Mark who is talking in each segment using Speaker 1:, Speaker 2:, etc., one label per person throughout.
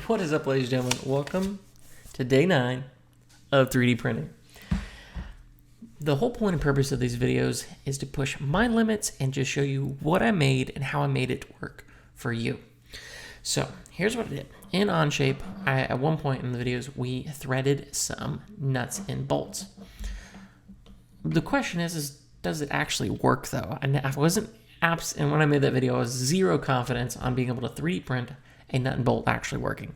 Speaker 1: What is up, ladies and gentlemen? Welcome to day 9 of 3D printing. The whole point and purpose of these videos is to push my limits and just show you what I made and how I made it work for you. So here's what I did. In Onshape, at one point in the videos, we threaded some nuts and bolts. The question is does it actually work though? And I wasn't and when I made that video, I was zero confidence on being able to 3D print a nut and bolt actually working.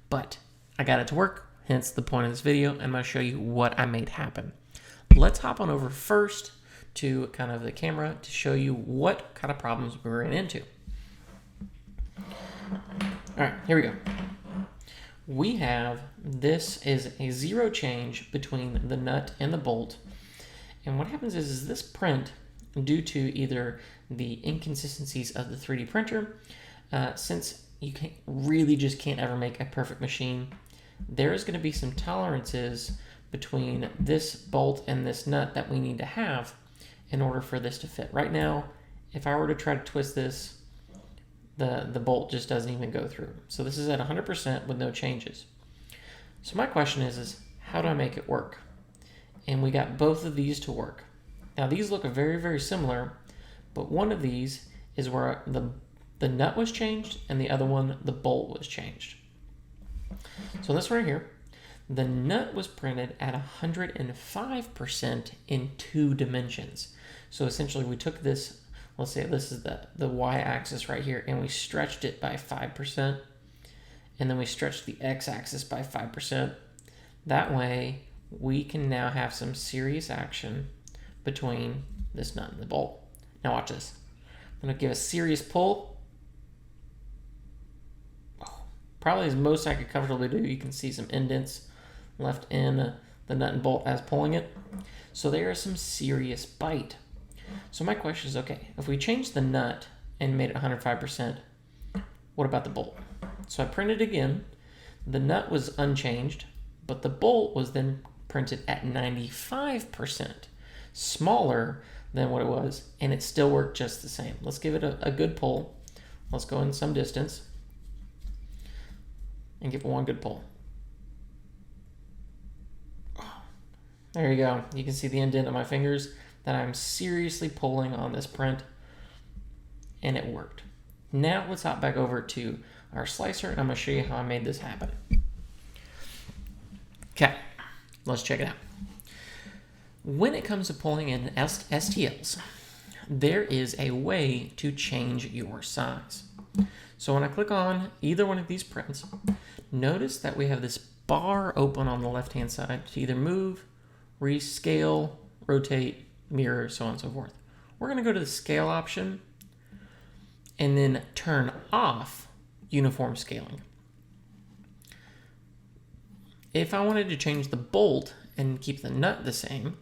Speaker 1: But I got it to work, hence the point of this video, and I'm going to show you what I made happen. Let's hop on over first to kind of the camera to show you what kind of problems we were into. All right, here we go. We have, this is a zero change between the nut and the bolt. And what happens is this print, due to either the inconsistencies of the 3D printer, since you can't ever make a perfect machine, there is going to be some tolerances between this bolt and this nut that we need to have in order for this to fit. Right now, if I were to try to twist this, the bolt just doesn't even go through. So this is at 100% with no changes. So my question is how do I make it work? And we got both of these to work. Now these look very, very similar, but one of these is where the nut was changed and the other one, the bolt was changed. So this right here, the nut was printed at 105% in 2 dimensions. So essentially we took this, let's say this is the y-axis right here, and we stretched it by 5%, and then we stretched the x-axis by 5%. That way we can now have some serious action between this nut and the bolt. Now watch this. I'm going to give a serious pull. Probably as most I could comfortably do. You can see some indents left in the nut and bolt as pulling it. So there is some serious bite. So my question is, okay, if we change the nut and made it 105%, what about the bolt? So I printed again. The nut was unchanged, but the bolt was then printed at 95%, smaller than what it was, and it still worked just the same. Let's give it a good pull. Let's go in some distance and give it one good pull. There you go. You can see the indent of my fingers that I'm seriously pulling on this print, and it worked. Now let's hop back over to our slicer, and I'm going to show you how I made this happen. Okay, let's check it out. When it comes to pulling in STLs, there is a way to change your size. So when I click on either one of these prints, notice that we have this bar open on the left-hand side to either move, rescale, rotate, mirror, so on and so forth. We're going to go to the scale option and then turn off uniform scaling. If I wanted to change the bolt and keep the nut the same,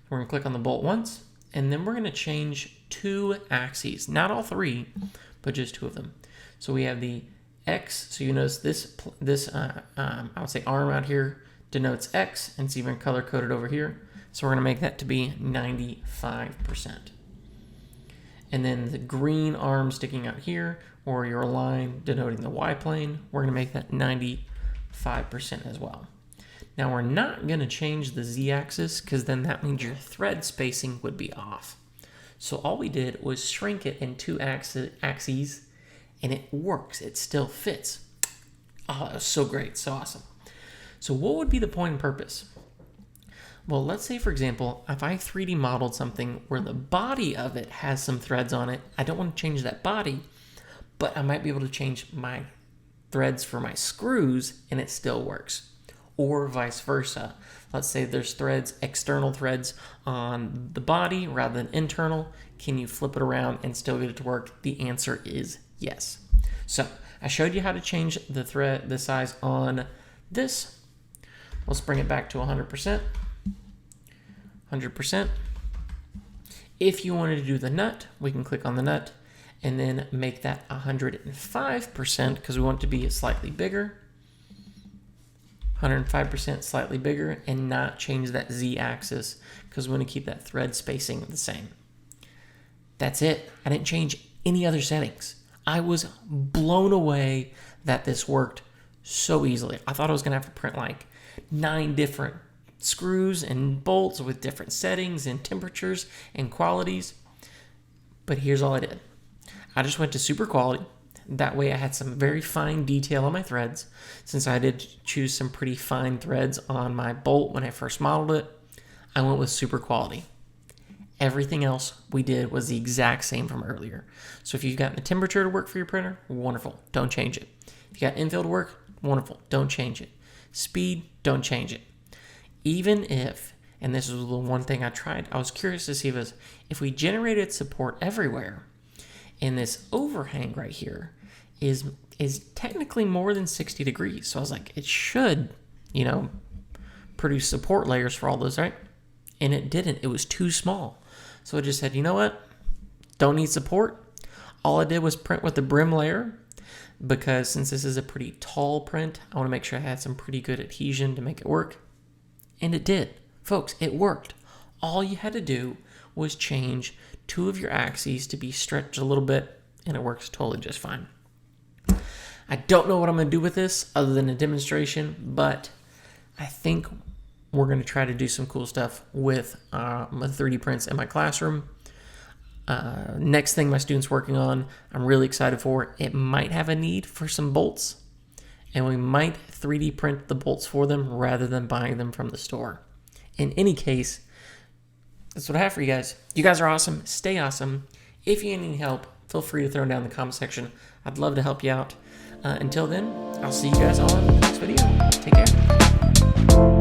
Speaker 1: we're going to click on the bolt once, and then we're going to change 2 axes, not all 3, but just 2 of them. So we have the X, so you notice this I would say arm out here denotes X, and it's even color coded over here. So we're going to make that to be 95%. And then the green arm sticking out here, or your line denoting the Y plane, we're going to make that 95% as well. Now we're not going to change the Z-axis because then that means your thread spacing would be off. So all we did was shrink it in 2 axes, and it works. It still fits. Oh, that was so great. So awesome. So what would be the point and purpose? Well, let's say, for example, if I 3D modeled something where the body of it has some threads on it, I don't want to change that body, but I might be able to change my threads for my screws and it still works. Or vice versa. Let's say there's threads, external threads on the body rather than internal. Can you flip it around and still get it to work? The answer is yes. So I showed you how to change the size on this. Let's bring it back to 100%. 100%. If you wanted to do the nut, we can click on the nut and then make that 105% because we want it to be slightly bigger. 105% slightly bigger, and not change that Z-axis because we want to keep that thread spacing the same. That's it. I didn't change any other settings. I was blown away that this worked so easily. I thought I was going to have to print like 9 different screws and bolts with different settings and temperatures and qualities. But here's all I did. I just went to super quality. That way I had some very fine detail on my threads. Since I did choose some pretty fine threads on my bolt when I first modeled it, I went with super quality. Everything else we did was the exact same from earlier. So if you've gotten the temperature to work for your printer, wonderful, don't change it. If you got infill to work, wonderful, don't change it. Speed, don't change it. Even if, and this is the one thing I tried, I was curious to see was if we generated support everywhere, and this overhang right here is technically more than 60 degrees. So I was like, it should, produce support layers for all those, right? And it didn't. It was too small. So I just said, you know what? Don't need support. All I did was print with the brim layer, because since this is a pretty tall print, I want to make sure I had some pretty good adhesion to make it work. And it did. Folks, it worked. All you had to do was change 2 of your axes to be stretched a little bit, and it works totally just fine. I don't know what I'm going to do with this other than a demonstration, but I think we're going to try to do some cool stuff with my 3D prints in my classroom. Next thing my students working on, I'm really excited for. It might have a need for some bolts, and we might 3D print the bolts for them rather than buying them from the store. In any case, that's what I have for you guys. You guys are awesome. Stay awesome. If you need any help, feel free to throw it down in the comment section. I'd love to help you out. Until then, I'll see you guys on the next video. Take care.